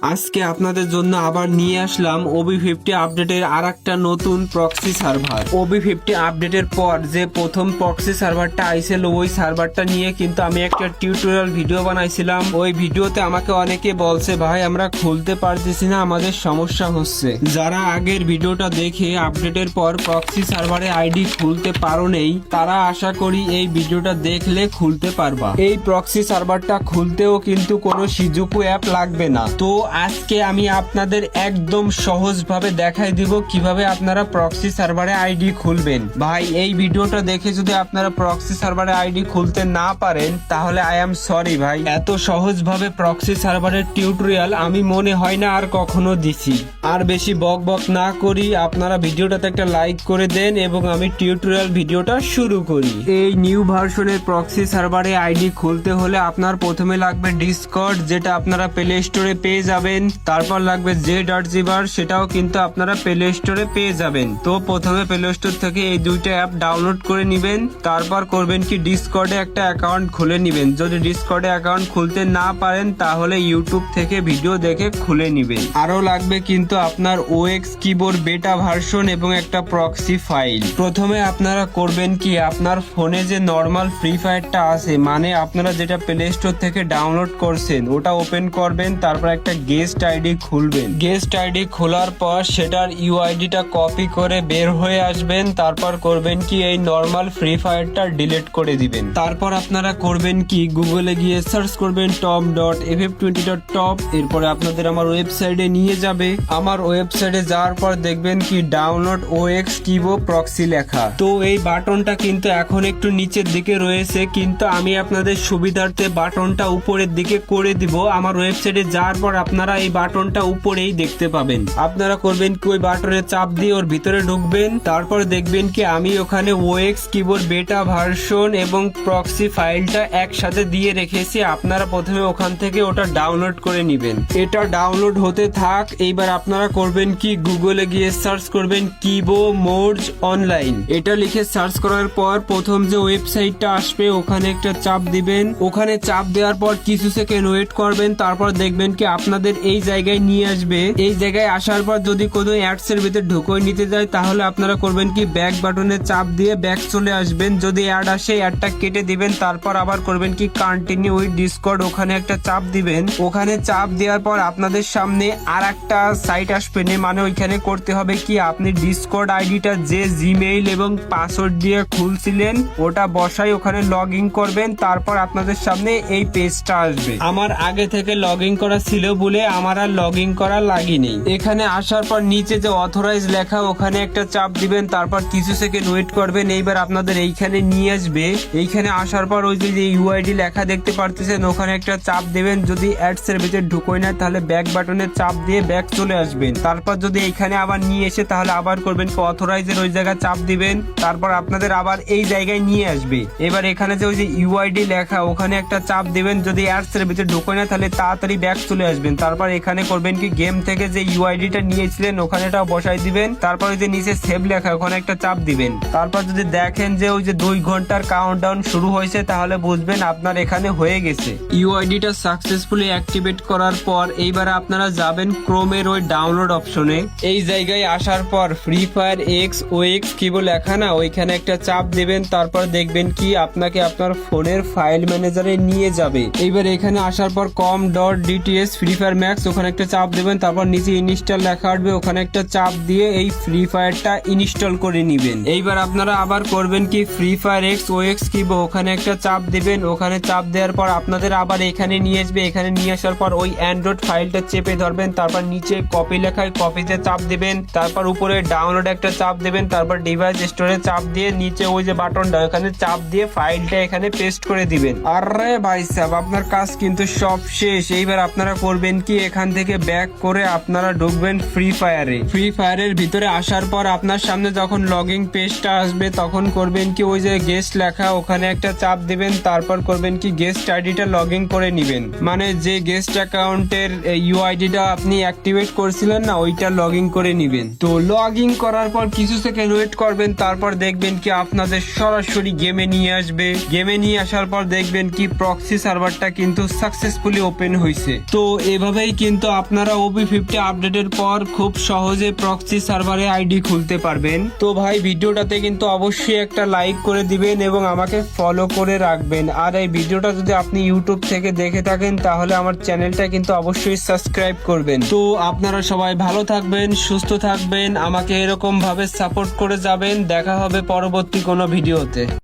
আজকে আপনাদের জন্য আবার নিয়ে আসলাম OB50 আপডেটের আরেকটা নতুন প্রক্সি সার্ভার। OB50 আপডেটের পর যে প্রথম প্রক্সি সার্ভারটা আইছিল ওই সার্ভারটা নিয়ে কিন্তু আমি একটা টিউটোরিয়াল ভিডিও বানাইছিলাম। ওই ভিডিওতে আমাকে অনেকে বলছে ভাই আমরা খুলতে পারতেছি না, আমাদের সমস্যা হচ্ছে। যারা আগের ভিডিওটা দেখে আপডেটের পর প্রক্সি সার্ভারে আইডি খুলতে পারো নেই, তারা আশা করি এই ভিডিওটা দেখলে খুলতে পারবা। এই প্রক্সি সার্ভারটা খুলতেও কিন্তু কোনো সিজুকু অ্যাপ লাগবে না। তো আজকে আমি আপনাদের একদম সহজভাবে দেখাই দিব কিভাবে আপনারা প্রক্সি সার্ভারে আইডি খুলবেন। ভাই এই ভিডিওটা দেখে যদি আপনারা প্রক্সি সার্ভারে আইডি খুলতে না পারেন তাহলে আই এম সরি ভাই। এত সহজভাবে প্রক্সি সার্ভারের টিউটোরিয়াল আমি মনে হয় না আর কখনো দিছি। আর বেশি বক বক না করি, আপনারা ভিডিওটাতে একটা লাইক করে দেন এবং আমি টিউটোরিয়াল ভিডিওটা শুরু করি। এই নিউ ভার্সনের প্রক্সি সার্ভারে আইডি খুলতে হলে আপনার প্রথমে লাগবে ডিসকর্ড, যেটা আপনারা প্লে স্টোরে পেয়ে যাবেন। তারপর লাগবে z.gbar, সেটাও কিন্তু আপনারা প্লে স্টোরে পেয়ে যাবেন। তো প্রথমে প্লে স্টোর থেকে এই দুইটা অ্যাপ ডাউনলোড করে নেবেন। তারপর করবেন কি ডিসকর্ডে একটা অ্যাকাউন্ট খুলে নেবেন। যদি ডিসকর্ডে অ্যাকাউন্ট খুলতে না পারেন তাহলে ইউটিউব থেকে ভিডিও দেখে খুলে নেবেন। আরো লাগবে কিন্তু আপনার OX কিবোর্ড বেটা ভার্সন এবং একটা প্রক্সি ফাইল। প্রথমে আপনারা করবেন কি আপনার ফোনে যে নর্মাল ফ্রি ফায়ারটা আছে, মানে আপনারা যেটা প্লে স্টোর থেকে ডাউনলোড করছেন ওটা ওপেন করবেন। তারপর একটা গেস্ট আইডি খুলবেন। গেস্ট আইডি খোলার পর সেটার ইউআইডিটা কপি করে বের হয়ে আসবেন। তারপর করবেন কি এই নর্মাল ফ্রি ফায়ারটা ডিলিট করে দিবেন। তারপর আপনারা করবেন কি গুগলে গিয়ে সার্চ করবেন top.ff20.top। এরপরে আপনাদের আমার ওয়েবসাইটে নিয়ে যাবে। আমার ওয়েবসাইটে যাওয়ার পর দেখবেন কি ডাউনলোড OX কিবো প্রক্সি লেখা। তো এই বাটনটা কিন্তু এখন একটু নিচের দিকে রয়েছে, কিন্তু আমি আপনাদের সুবিধার্থে বাটনটা উপরের দিকে করে দিব। আমার ওয়েবসাইটে যাওয়ার পর আপনারা এই বাটনটা উপরেই দেখতে পাবেন। আপনারা করবেন কি ওই বাটনে চাপ দিয়ে ওর ভিতরে ঢুকবেন। তারপর দেখবেন কি আমি ওখানে OX কিবোর্ড বেটা ভার্সন এবং প্রক্সি ফাইলটা একসাথে দিয়ে রেখেছি। আপনারা প্রথমে ওখান থেকে ওটা ডাউনলোড করে নেবেন। এটা ডাউনলোড হতে থাক। এইবার আপনারা করবেন কি গুগলে গিয়ে সার্চ করবেন কিবো মোডস অনলাইন। এটা লিখে সার্চ করার পর প্রথম যে ওয়েবসাইটটা আসবে ওখানে একটা চাপ দিবেন। ওখানে চাপ দেওয়ার পর কিছু সেকেন্ড ওয়েট করবেন। তারপর দেখবেন কি আপনাদের এই জায়গায় নিয়ে আসবে। এই জায়গায় আসার পর যদি কোনো অ্যাডস এর ভিতরে ঢুকিয়ে নিতে যায় তাহলে আপনারা করবেন কি ব্যাক বাটনে চাপ দিয়ে ব্যাক চলে আসবেন। যদি অ্যাড আসে অ্যাডটা কেটে দিবেন। তারপর আবার করবেন কি কন্টিনিউ উইথ ডিসকর্ড, ওখানে একটা চাপ দিবেন। ওখানে চাপ দেওয়ার পর আপনাদের সামনে আর একটা সাইট আসবে, মানে ওইখানে করতে হবে কি আপনি ডিসকর্ড আইডিটা যে জিমেইল এবং পাসওয়ার্ড দিয়ে খুলছিলেন ওটা বসাই ওখানে লগ ইন করবেন। তারপর আপনাদের সামনে এই পেজটা আসবে। আমার আগে থেকে লগ ইন করা ছিল বলে আমার আর লগ ইন করা লাগেনি। এখানে আসার পর নিচে যে অথরাইজ লেখা ওখানে একটা চাপ দিবেন। তারপর কিছু সেকেন্ড ওয়েট করবেন। এইবার আপনাদের এইখানে নিয়ে আসবে। এইখানে আসার পর ওই যে ইউআইডি লেখা দেখতে পারতেছেন ওখানে একটা চাপ দিবেন। যদি অ্যাডস এর ভিতরে ঢুকোয় না তাহলে ব্যাক বাটনে চাপ দিয়ে ব্যাক চলে আসবেন। তারপর যদি এইখানে আবার নিয়ে এসে তাহলে আবার করবেন কি অথরাইজের ওই জায়গায় চাপ দিবেন। তারপর আপনাদের আবার এই জায়গায় নিয়ে আসবে। এবার এখানে যে ওই যে ইউআইডি লেখা ওখানে একটা চাপ দিবেন। যদি অ্যাডস এর ভিতরে ঢুকোয় না তাহলে তাড়াতাড়ি ব্যাক চলে আসবেন। তারপর এখানে করবেন কি গেম থেকে যে ইউআইডিটা নিয়েছিলেন ওখানেটাও বসাই দিবেন। তারপর ওই যে নিচে সেভ লেখা ওখানে একটা চাপ দিবেন। তারপর যদি দেখেন যে ওই যে 2 ঘন্টার কাউন্টডাউন শুরু হয়েছে তাহলে বুঝবেন আপনার এখানে হয়ে গেছে। ইউআইডিটা সাকসেসফুলি অ্যাক্টিভেট করার পর এইবার আপনারা যাবেন ক্রোমের ওই ডাউনলোড অপশনে। এই জায়গায় আসার পর ফ্রি ফায়ার OX কিবো লেখা না ওইখানে একটা চাপ দিবেন। তারপর দেখবেন কি আপনাকে আপনার ফোনের ফাইল ম্যানেজারে নিয়ে যাবে। এইবার এখানে আসার পর com.dts ফ্রি ফায়ার ম্যাক্স ওখানে একটা চাপ দেবেন। তারপর নিচে ইনস্টল লেখা আসবে ওখানে একটা চাপ দিয়ে এই ফ্রি ফায়ারটা ইনস্টল করে নেবেন। এইবার আপনারা আবার করবেন কি ফ্রি ফায়ার OX কিবো ওখানে একটা চাপ দিবেন। ওখানে চাপ দেওয়ার পর আপনাদের আবার এখানে নিয়ে আসবে। এখানে নিয়ে আসার পর ওই অ্যান্ড্রয়েড ফাইলটা চেপে ধরবেন। তারপর নিচে কপি লেখায় কপিতে চাপ দিবেন। তারপর উপরে ডাউনলোড একটা চাপ দিবেন। তারপর ডিভাইস স্টোরে চাপ দিয়ে নিচে ওই যে বাটনটা ওখানে চাপ দিয়ে ফাইলটা এখানে পেস্ট করে দিবেন। আরে ভাই সাহেব আপনার কাজ কিন্তু সব শেষ। এইবার আপনারা করবেন কি এখান থেকে ব্যাক করে আপনারা ঢুকবেন ফ্রি ফায়ারে। ফ্রি ফায়ারের ভিতরে আসার পর আপনার সামনে যখন লগইন পেজটা আসবে তখন করবেন কি ওই যে গেস্ট লেখা ওখানে একটা চাপ দিবেন। তারপর করবেন কি গেস্ট আইডিটা লগ ইন করে নিবেন, মানে যে গেস্ট অ্যাকাউন্টের ইউআইডিটা আপনি অ্যাক্টিভেট করছিলেন না ওইটা লগ ইন করে নিবেন। তো লগ ইন করার পর কিছু সেকেন্ড ওয়েট করবেন। তারপর দেখবেন কি আপনাদের সরাসরি গেমে নিয়ে আসবে। গেমে নিয়ে আসার পর দেখবেন কি প্রক্সি সার্ভারটা কিন্তু সাকসেসফুলি ওপেন হয়েছে। তো এভাবে এইভাবেই কিন্তু আপনারা OB50 আপডেটের পর খুব সহজে প্রক্সি সার্ভারে আইডি খুলতে পারবেন। তো ভাই ভিডিওটাতে কিন্তু অবশ্যই একটা লাইক করে দিবেন এবং আমাকে ফলো করে রাখবেন। আর এই ভিডিওটা যদি আপনি ইউটিউব থেকে দেখে থাকেন তাহলে আমার চ্যানেলটা কিন্তু অবশ্যই সাবস্ক্রাইব করবেন। তো আপনারা সবাই ভালো থাকবেন, সুস্থ থাকবেন, আমাকে এরকম ভাবে সাপোর্ট করে যাবেন। দেখা হবে পরবর্তী কোনো ভিডিওতে।